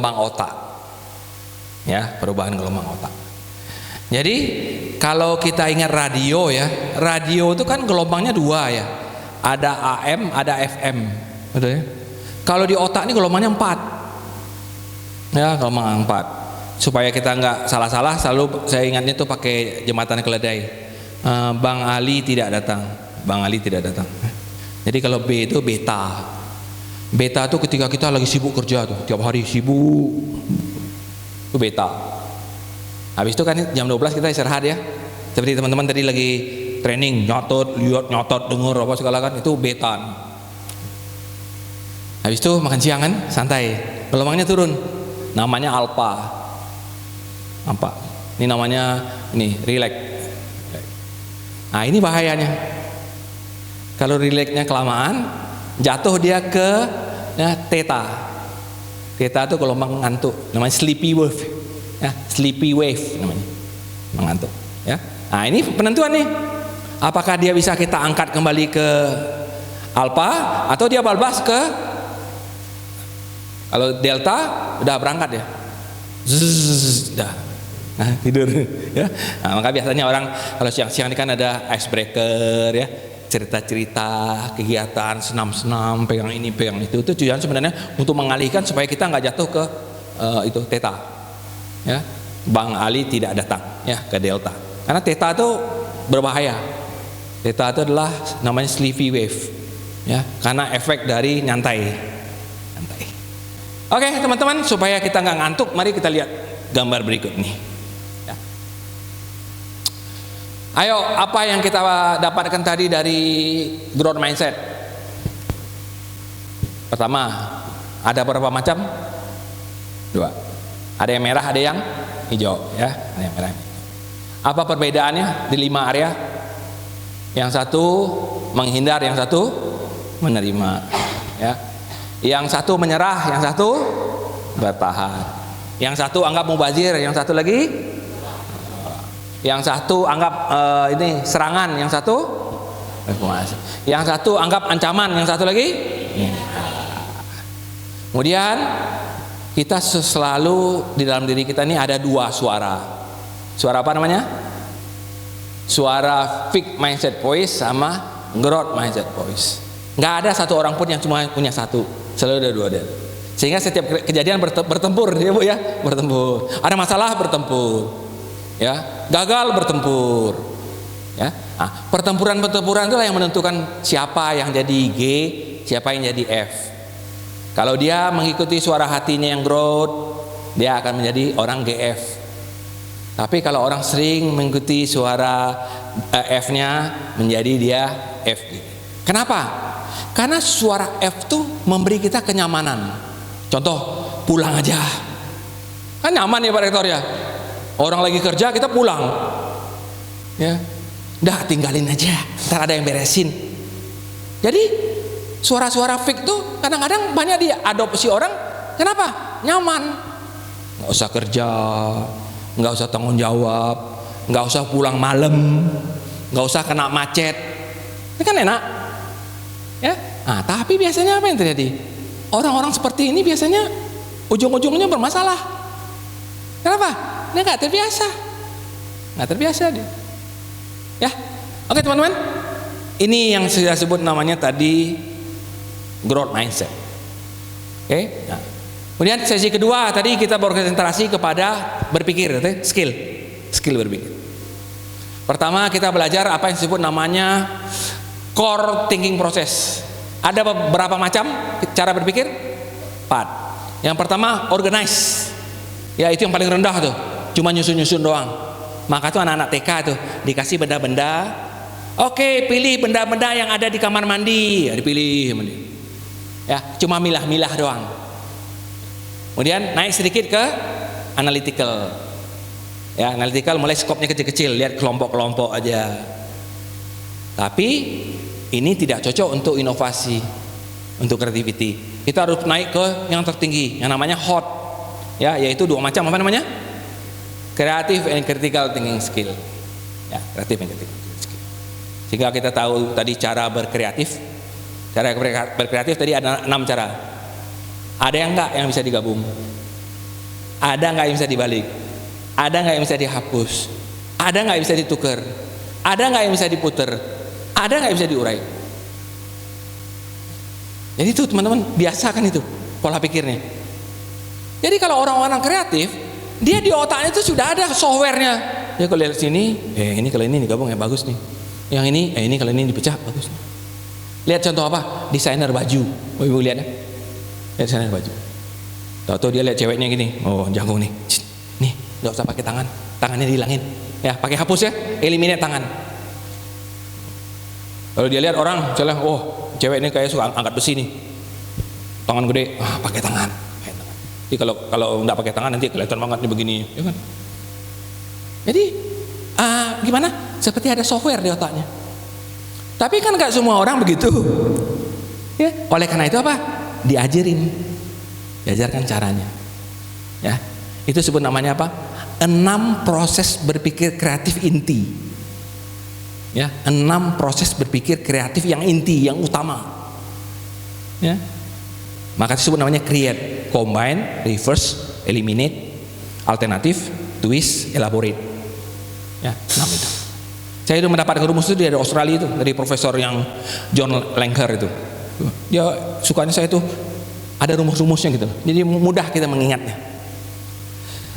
otak, ya, perubahan gelombang otak. Jadi kalau kita ingat radio ya, radio itu kan gelombangnya dua ya, ada AM, ada FM, betul ya? Kalau di otak ini gelombangnya 4, ya, gelombang 4. Supaya kita nggak salah-salah, selalu saya ingatnya tuh pakai jembatan keledai. Bang Ali tidak datang, Bang Ali tidak datang. Jadi kalau B itu beta. Beta itu ketika kita lagi sibuk kerja tuh, tiap hari sibuk, itu beta. Habis itu kan jam 12 kita istirahat ya. Seperti teman-teman tadi lagi training, nyotot, lihat, nyotot, dengar apa segala kan, itu beta. Habis itu makan siang kan, santai, gelombangnya turun, namanya alpha. Apa? Ini namanya relax. Nah ini bahayanya. Kalau relaxnya kelamaan, jatuh dia ke theta. Theta itu gelombang ngantuk, namanya sleepy wave. Ya, sleepy wave namanya, mengantuk. Ya. Nah ini penentuan nih. Apakah dia bisa kita angkat kembali ke alpha atau dia balbas ke, kalau delta udah berangkat ya. Dah. Nah, tidur ya. Nah, maka biasanya orang kalau siang-siang ini kan ada icebreaker ya, cerita-cerita, kegiatan, senam-senam, pegang ini, pegang itu tujuan sebenarnya untuk mengalihkan supaya kita nggak jatuh ke itu theta. Ya. Bang Ali tidak datang ya ke delta. Karena theta itu berbahaya. Theta itu adalah namanya sleepy wave. Ya, karena efek dari nyantai. Oke, teman-teman, supaya kita nggak ngantuk, mari kita lihat gambar berikut nih. Ya. Ayo, apa yang kita dapatkan tadi dari growth mindset? Pertama, ada berapa macam? 2. Ada yang merah, ada yang hijau, ya. Ada yang merah. Apa perbedaannya di 5 area? Yang satu menghindar, yang satu menerima, ya. Yang satu menyerah, yang satu bertahan. Yang satu anggap mubazir, yang satu lagi, yang satu anggap ini serangan, yang satu reformasi. Yang satu anggap ancaman, yang satu lagi. Kemudian kita selalu di dalam diri kita ini ada 2 suara. Suara apa namanya? Suara fixed mindset voice sama growth mindset voice. Nggak ada satu orang pun yang cuma punya satu, selalu ada 2 dia. Sehingga setiap kejadian bertempur ya Bu ya, bertempur. Ada masalah bertempur, ya, gagal bertempur, ya. Nah, pertempuran itulah yang menentukan siapa yang jadi G, siapa yang jadi F. Kalau dia mengikuti suara hatinya yang growth, dia akan menjadi orang GF. Tapi kalau orang sering mengikuti suara F-nya, menjadi dia FG. Kenapa? Karena suara F tuh memberi kita kenyamanan. Contoh, pulang aja. Kan nyaman ya Pak Rektor ya. Orang lagi kerja kita pulang. Ya. Dah tinggalin aja, ntar ada yang beresin. Jadi suara-suara fake tuh kadang-kadang banyak diadopsi orang. Kenapa? Nyaman. Nggak usah kerja, nggak usah tanggung jawab, nggak usah pulang malam, nggak usah kena macet. Ini kan enak. Ya. Nah, tapi biasanya apa yang terjadi? Orang-orang seperti ini biasanya ujung-ujungnya bermasalah. Kenapa? Dia nggak terbiasa. Nggak terbiasa dia. Ya, oke teman-teman. Ini yang saya sebut namanya tadi growth mindset. Oke. Nah. Kemudian sesi kedua tadi kita berkonsentrasi kepada berpikir, skill berpikir. Pertama kita belajar apa yang disebut namanya core thinking process. Ada beberapa macam cara berpikir? 4. Yang pertama organize. Ya itu yang paling rendah tuh. Cuma nyusun-nyusun doang. Maka tuh anak-anak TK tuh dikasih benda-benda. Oke, pilih benda-benda yang ada di kamar mandi. Ya, dipilih. Ya, cuma milah-milah doang. Kemudian naik sedikit ke analytical. Ya, analytical mulai skopnya kecil-kecil, lihat kelompok-kelompok aja. Tapi ini tidak cocok untuk inovasi, untuk creativity. Kita harus naik ke yang tertinggi, yang namanya hot, ya, yaitu 2 macam apa namanya? Creative and critical thinking skill. Ya, creative and critical thinking skill. Sehingga kita tahu tadi cara berkreatif. Cara berkreatif tadi ada 6 cara. Ada yang enggak yang bisa digabung? Ada nggak yang bisa dibalik? Ada nggak yang bisa dihapus? Ada nggak yang bisa ditukar? Ada nggak yang bisa diputer? Ada nggak yang bisa diurai? Jadi itu teman-teman, biasakan itu pola pikirnya. Jadi kalau orang-orang kreatif, dia di otaknya itu sudah ada softwarenya. Ya kalau lihat sini, ini kalau ini digabung ya bagus nih. Yang ini kalau ini dipecah bagus nih. Lihat contoh apa? Desainer baju. Oh, ibu lihat ya. Lihat desainer baju. Tahu-tahu dia lihat ceweknya gini, oh jago nih. Nih, nggak usah pakai tangan, tangannya dihilangin. Ya, pakai hapus ya, eliminate tangan. Kalau dia lihat orang, misalnya, oh cewek ini kayak suka angkat besi nih, tangan gede, pakai tangan. Jadi kalau nggak pakai tangan nanti kelihatan banget nih begini, ya kan? Jadi gimana? Seperti ada software di otaknya. Tapi kan nggak semua orang begitu. Ya, oleh karena itu apa? Diajarkan caranya. Ya, itu sebut namanya apa? 6 proses berpikir kreatif inti. Ya, 6 proses berpikir kreatif yang inti, yang utama. Ya, maka disebut namanya create, combine, reverse, eliminate, alternatif, twist, elaborate. Ya, 6 itu. Saya itu mendapatkan rumus itu dari Australia itu, dari profesor yang John Langer itu. Dia sukanya saya itu ada rumus-rumusnya gitu. Jadi mudah kita mengingatnya.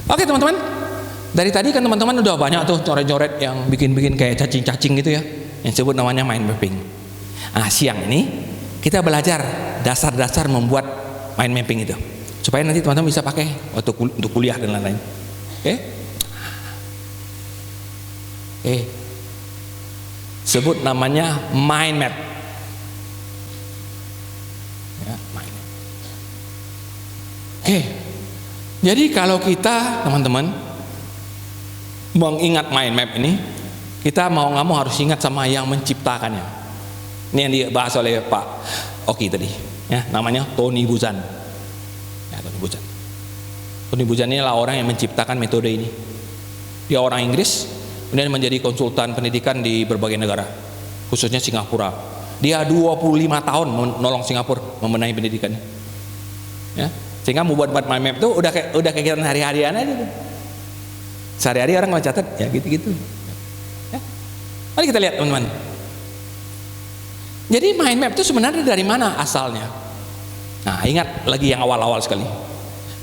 Oke teman-teman, dari tadi kan teman-teman udah banyak tuh coret-coret yang bikin-bikin kayak cacing-cacing gitu ya, yang disebut namanya mind mapping. Siang ini kita belajar dasar-dasar membuat mind mapping itu, supaya nanti teman-teman bisa pakai untuk kuliah dan lain-lain. Oke? Sebut namanya mind map. Ya, mind map. Jadi kalau kita teman-teman mengingat mind map ini, kita mau nggak mau harus ingat sama yang menciptakannya. Ini yang dibahas oleh Pak Oki tadi, ya, namanya Tony Buzan. Ya, Tony Buzan. Tony Buzan ini adalah orang yang menciptakan metode ini. Dia orang Inggris, kemudian menjadi konsultan pendidikan di berbagai negara, khususnya Singapura. Dia 25 tahun menolong Singapura membenahi pendidikannya. Ya, sehingga membuat mind map itu udah kegiatan hari-harian aja. Sehari-hari orang mencatat ya gitu-gitu. Ya. Mari kita lihat teman-teman. Jadi mind map itu sebenarnya dari mana asalnya? Nah, ingat lagi yang awal-awal sekali.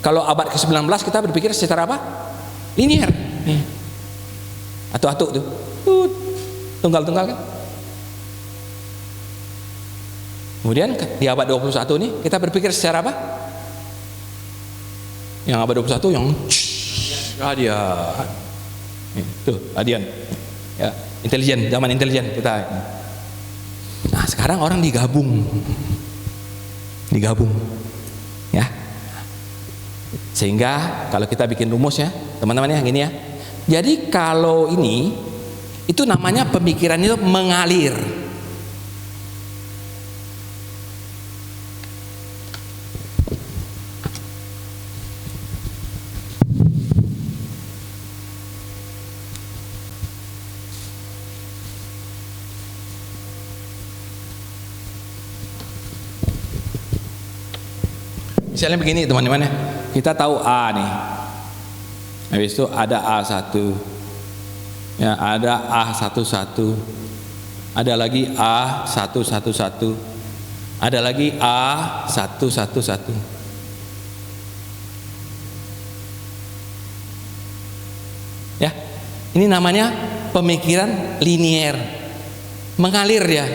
Kalau abad ke-19 kita berpikir secara apa? Linear. Nih. Atu-atu tuh. Tunggal-tunggal kan? Kemudian di abad 21 nih kita berpikir secara apa? Yang abad 21 yang radian. Tuh, radian. Ya, intelijen, zaman intelijen kita. Nah, sekarang orang digabung. Ya. Sehingga kalau kita bikin rumus ya, teman-teman ya gini ya. Jadi kalau ini itu namanya pemikiran itu mengalir. Misalnya begini teman-teman ya, kita tahu A nih, habis itu ada A1, ya ada A11, ada lagi A111, ada lagi A111. Ya, ini namanya pemikiran linier, mengalir ya.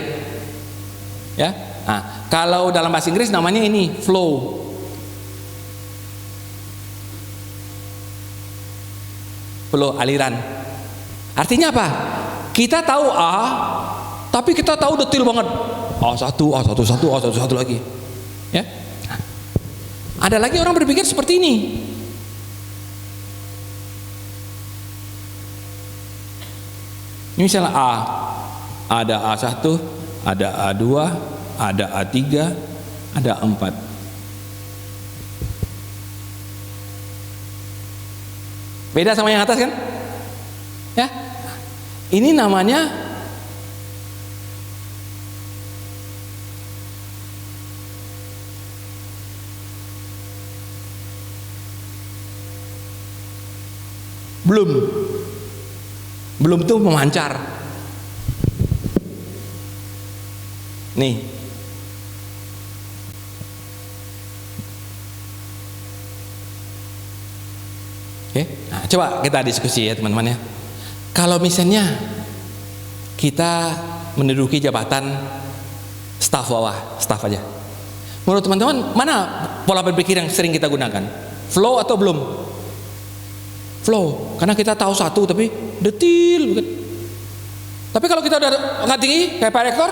Ya, nah, kalau dalam bahasa Inggris namanya ini flow. Flow, aliran. Artinya apa? Kita tahu A, tapi kita tahu detail banget. A1 lagi. Ya. Ada lagi orang berpikir seperti ini. Ini misalnya A, ada A1, ada A2, ada A3, ada A4. Beda sama yang atas kan? Ya. Ini namanya Belum. Belum tuh memancar. Nih. Oke. Nah, coba kita diskusi ya teman-teman ya. Kalau misalnya kita menduduki jabatan staf bawah, staf aja. Menurut teman-teman, mana pola berpikir yang sering kita gunakan? Flow atau belum? Flow, karena kita tahu satu tapi detil, bukan? Tapi kalau kita udah angkat tinggi kayak Pak Rektor,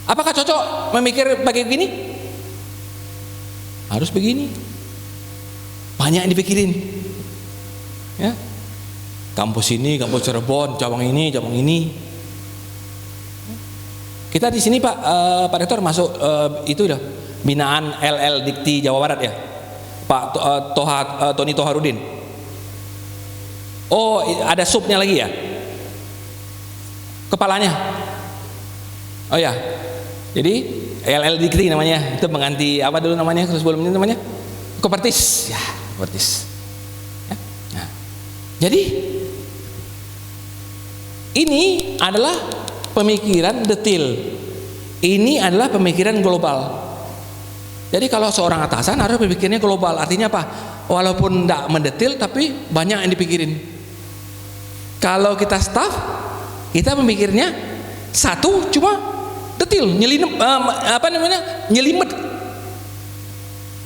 apakah cocok memikir pakai begini? Harus begini. Banyak yang dipikirin. Ya. Kampus ini, kampus Cirebon, cabang ini, cabang ini. Kita di sini Pak Rektor masuk itu udah binaan LL Dikti Jawa Barat ya. Pak Tony Toharudin. Oh, ada subnya lagi ya? Kepalanya. Oh ya. Jadi LL Dikti namanya. Itu mengganti apa dulu namanya sebelumnya namanya? Kopertis. Ya, Kopertis. Ya. Nah. Jadi ini adalah pemikiran detil. Ini adalah pemikiran global. Jadi kalau seorang atasan harus berpikirnya global. Artinya apa? Walaupun tidak mendetil tapi banyak yang dipikirin. Kalau kita staff, kita memikirnya satu cuma detil, nyelimet.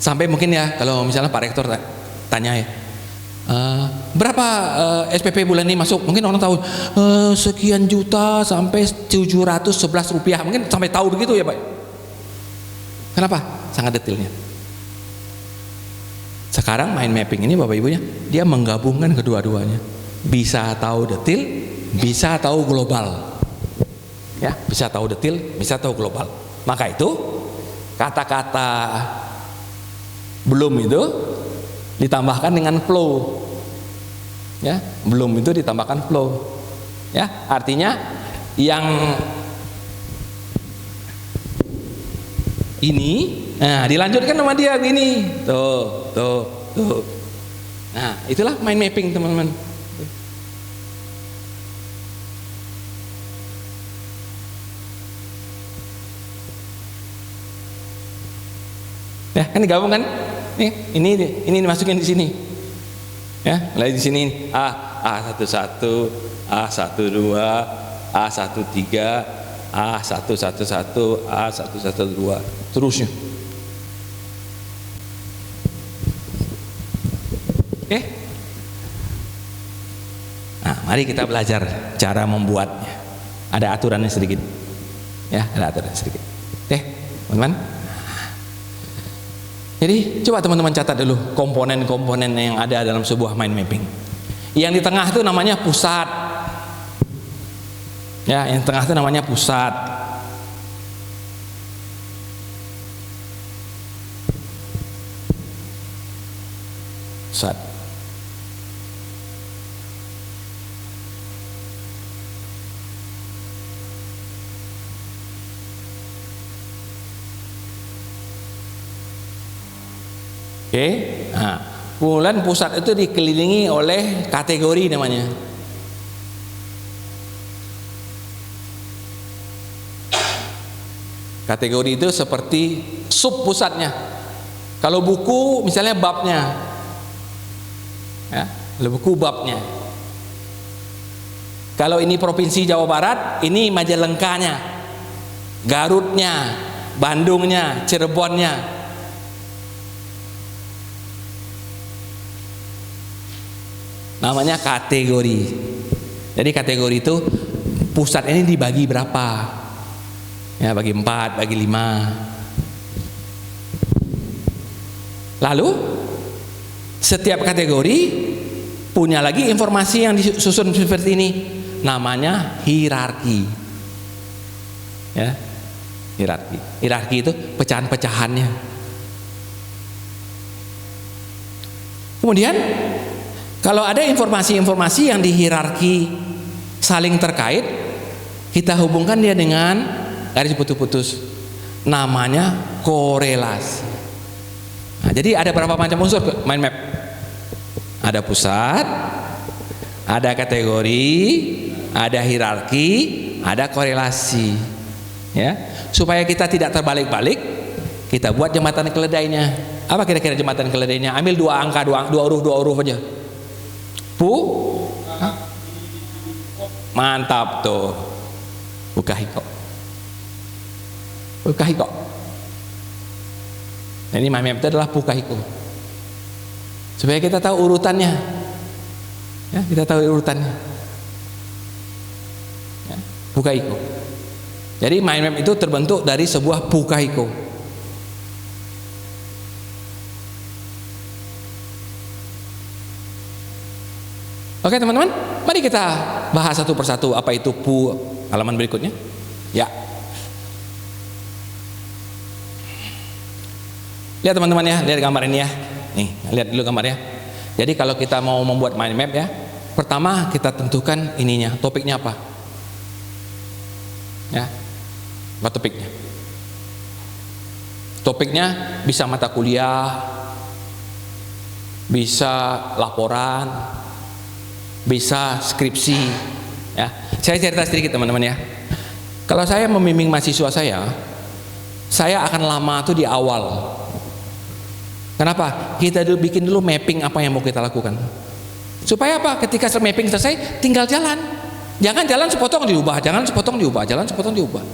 Sampai mungkin ya kalau misalnya Pak Rektor tanya ya, berapa SPP bulan ini masuk? Mungkin orang tahu sekian juta sampai 711 rupiah. Mungkin sampai tahu begitu ya Pak. Kenapa? Sangat detailnya. Sekarang mind mapping ini Bapak Ibunya, dia menggabungkan kedua-duanya. Bisa tahu detail, bisa tahu global. Ya, bisa tahu detail, bisa tahu global. Maka itu kata-kata belum itu ditambahkan dengan flow. Ya, belum itu ditambahkan flow. Ya, artinya yang ini, nah dilanjutkan sama dia gini, tuh. Nah, itulah mind mapping teman-teman. Ya, kan digabung kan? Ini dimasukin di sini. Ya, mulai di sini A11, A12, A13, A111, A112, terusnya. Oke? Nah, mari kita belajar cara membuatnya. Ada aturannya sedikit. Ya, ada aturannya sedikit. Oke, teman-teman. Jadi coba teman-teman catat dulu komponen-komponen yang ada dalam sebuah mind mapping. Yang di tengah itu namanya pusat. Ya, yang tengah itu namanya pusat. Pusat. Oke. Nah, kemudian pusat itu dikelilingi oleh kategori namanya. Kategori itu seperti sub pusatnya. Kalau buku misalnya babnya, ya, kalau buku babnya. Kalau ini provinsi Jawa Barat, ini Majalengkanya, Garutnya, Bandungnya, Cirebonnya. Namanya kategori. Jadi kategori itu pusat ini dibagi berapa? Ya, bagi 4, bagi 5. Lalu setiap kategori punya lagi informasi yang disusun seperti ini, namanya hierarki. Ya, hierarki. Hierarki itu pecahan-pecahannya. Kemudian kalau ada informasi-informasi yang di hierarki saling terkait, kita hubungkan dia dengan garis putus-putus, namanya korelasi. Nah, jadi ada berapa macam unsur mind map? Ada pusat, ada kategori, ada hierarki, ada korelasi. Ya, supaya kita tidak terbalik-balik, kita buat jembatan keledainya. Apa kira-kira jembatan keledainya? Ambil dua angka, dua huruf aja. Mantap tuh. Pukahiko. Ini mind map itu adalah Pukahiko. Supaya kita tahu urutannya. Ya, kita tahu urutannya. Ya, Pukahiko. Jadi mind map itu terbentuk dari sebuah Pukahiko. Oke teman-teman, mari kita bahas satu persatu apa itu halaman berikutnya. Ya. Lihat teman-teman ya, lihat gambar ini ya. Nih, lihat dulu gambarnya. Jadi kalau kita mau membuat mind map ya, pertama kita tentukan ininya, topiknya apa. Ya. Apa topiknya? Topiknya bisa mata kuliah, bisa laporan, bisa skripsi. Ya. Saya cerita sedikit teman-teman ya. Kalau saya membimbing mahasiswa saya akan lama tuh di awal. Kenapa? Kita bikin dulu mapping apa yang mau kita lakukan. Supaya apa? Ketika mapping selesai, tinggal jalan. Jangan jalan sepotong diubah, jangan sepotong diubah, jalan sepotong diubah.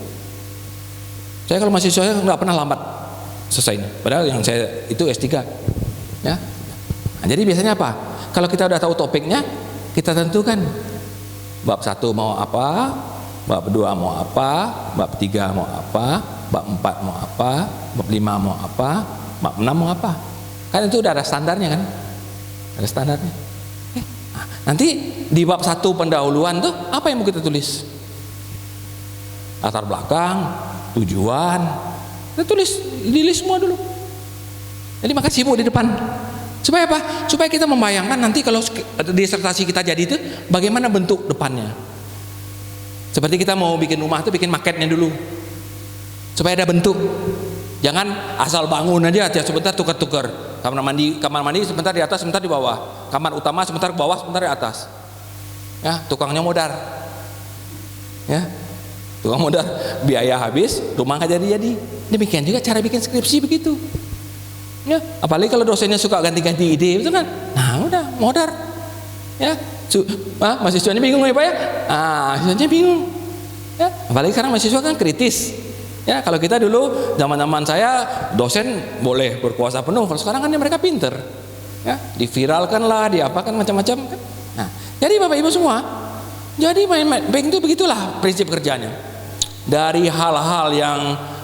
Saya kalau mahasiswa saya nggak pernah lambat selesainya. Padahal yang saya itu S3. Ya. Nah, jadi biasanya apa? Kalau kita udah tahu topiknya, kita tentukan bab 1 mau apa, bab 2 mau apa, bab 3 mau apa, bab 4 mau apa, bab 5 mau apa, bab 6 mau apa. Kan itu udah ada standarnya kan? Ada standarnya. Nah, nanti di bab 1 pendahuluan tuh apa yang mau kita tulis? Latar belakang, tujuan. Kita tulis, semua dulu. Jadi maka sibuk di depan. Supaya apa? Supaya kita membayangkan nanti kalau disertasi kita jadi itu bagaimana bentuk depannya. Seperti kita mau bikin rumah itu bikin maketnya dulu. Supaya ada bentuk. Jangan asal bangun aja sebentar tukar-tukar. Kamar mandi sebentar di atas, sebentar di bawah. Kamar utama sebentar ke bawah, sebentar di atas. Ya, tukangnya modar. Ya. Tukang modar, biaya habis, rumah nggak jadi. Demikian juga cara bikin skripsi begitu. Ya, apalagi kalau dosennya suka ganti-ganti ide, itu kan. Nah, udah modar. Ya, mahasiswanya bingung ya Pak ya? Mahasiswanya bingung. Ya, apalagi sekarang mahasiswa kan kritis. Ya, kalau kita dulu zaman-zaman saya dosen boleh berkuasa penuh. Kalau sekarang kan mereka pinter. Ya, diviralkan lah, diapakan macam-macam kan. Nah, jadi Bapak Ibu semua, jadi mapping itu begitulah prinsip kerjanya. Dari hal-hal yang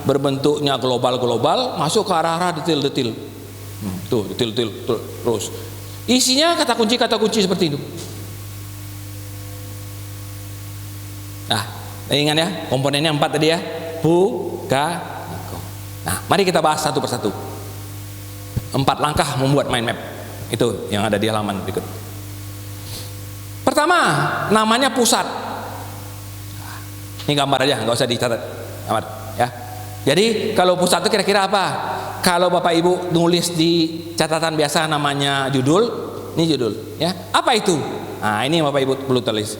berbentuknya global-global masuk ke arah-arah detail-detail. Tuh, detail terus. Isinya kata kunci seperti itu. Nah, ingat ya, komponennya 4 tadi ya. Pukahiko. Nah, mari kita bahas satu persatu. 4 langkah membuat mind map. Itu yang ada di halaman berikut. Pertama, namanya pusat. Ini gambar aja, nggak usah dicatat. Gambar, ya. Jadi kalau pusat itu kira-kira apa? Kalau Bapak Ibu nulis di catatan biasa namanya judul, ini judul, ya. Apa itu? Nah, ini Bapak Ibu perlu tulis.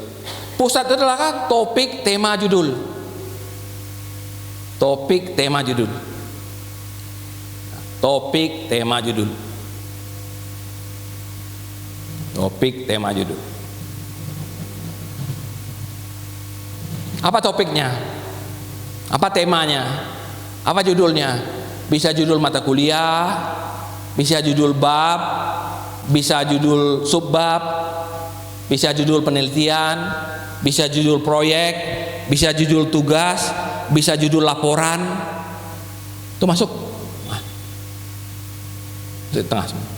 Pusat itu adalah kan topik, tema, judul. Topik, tema, judul. Topik, tema, judul. Topik, tema, judul. Apa topiknya? Apa temanya? Apa judulnya? Bisa judul mata kuliah, bisa judul bab, bisa judul subbab, bisa judul penelitian, bisa judul proyek, bisa judul tugas, bisa judul laporan. Itu masuk. Nah, di tengah semua.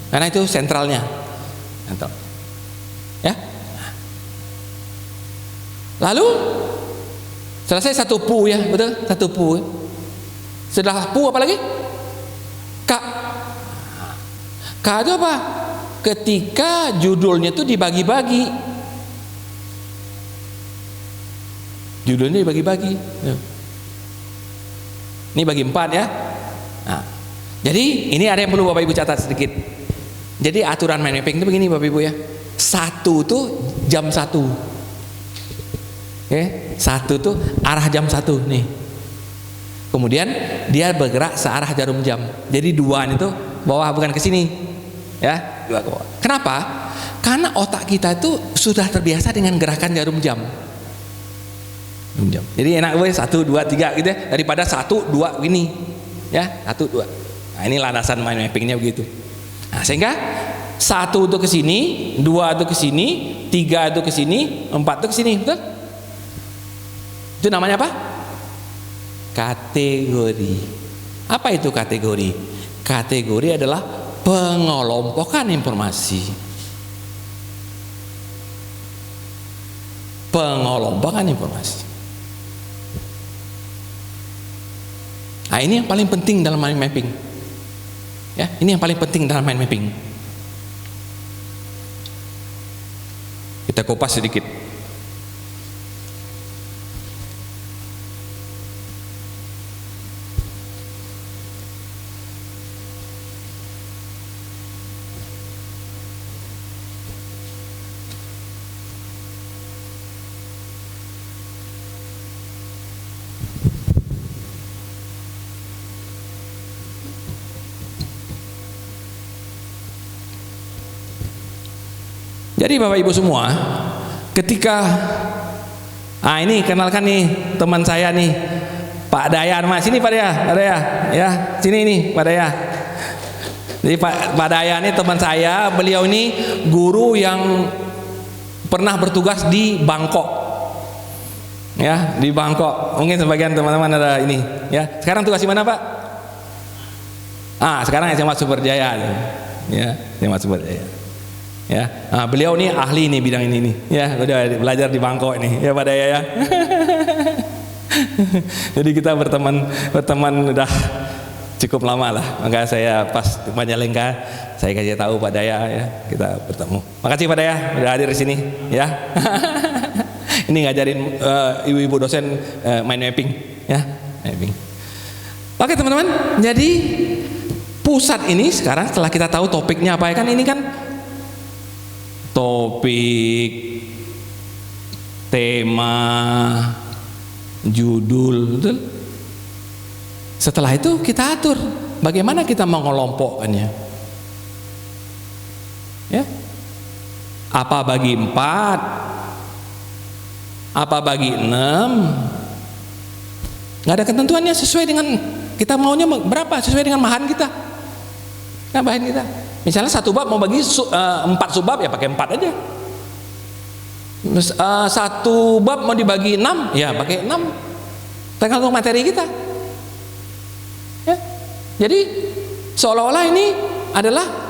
Karena itu sentralnya. Sentral. Ya. Lalu selesai satu pu ya, betul? Satu pu. Setelah pu apa lagi? Ka. Ka itu apa? Ketika judulnya itu dibagi-bagi. Judulnya dibagi-bagi. Ini bagi 4 ya. Nah, jadi ini ada yang perlu Bapak Ibu catat sedikit. Jadi aturan mind mapping itu begini Bapak Ibu ya. 1 tuh jam 1. Oke, 1 tuh arah jam 1 nih. Kemudian dia bergerak searah jarum jam. Jadi 2 itu bawah, bukan ke sini. Ya, 2 ke bawah. Kenapa? Karena otak kita itu sudah terbiasa dengan gerakan jarum jam. Jadi enak gue 1, 2, 3 gitu ya, daripada 1, 2 gini. Ya, 1, 2. Nah, ini landasan mind mappingnya begitu. Nah, sehingga 1 itu ke sini, 2 itu ke sini, 3 itu ke sini, 4 itu ke sini, betul? Itu namanya apa? Kategori. Apa itu kategori? Kategori adalah pengelompokan informasi. Pengelompokan informasi. Nah, ini yang paling penting dalam mind mapping. Ya, ini yang paling penting dalam mind mapping. Kita kupas sedikit. Jadi Bapak Ibu semua, ketika ini kenalkan nih teman saya nih, Pak Dayan, Mas. Sini Pak Daya, ya, sini nih Pak Daya. Jadi Pak Daya ini teman saya, beliau ini guru yang pernah bertugas di Bangkok. Ya, di Bangkok. Mungkin sebagian teman-teman ada ini, ya. Sekarang tugas di mana, Pak? Sekarang SMA Superjaya. Ya, SMA Superjaya. Ya, beliau nih ahli nih bidang ini nih, ya udah belajar di Bangkok ini, ya Pak Daya ya. Jadi kita berteman udah cukup lama lah, maka saya pas di Majalengka saya kasih tahu Pak Daya ya, kita bertemu. Makasih Pak Daya udah hadir di sini, ya. Ini ngajarin ibu-ibu dosen mind mapping, ya, mapping. Oke teman-teman, jadi pusat ini sekarang setelah kita tahu topiknya apa ya, kan ini kan topik, tema, judul, betul? Setelah itu kita atur bagaimana kita mengelompokkannya. Ya. Apa bagi 4? Apa bagi 6? Nggak ada ketentuannya, sesuai dengan kita maunya berapa, sesuai dengan bahan kita. Nah, bahan kita. Misalnya 1 bab mau bagi 4 subbab, ya pakai 4 aja. 1 bab mau dibagi 6, ya pakai 6. Tergantung materi kita. Ya. Jadi seolah-olah ini adalah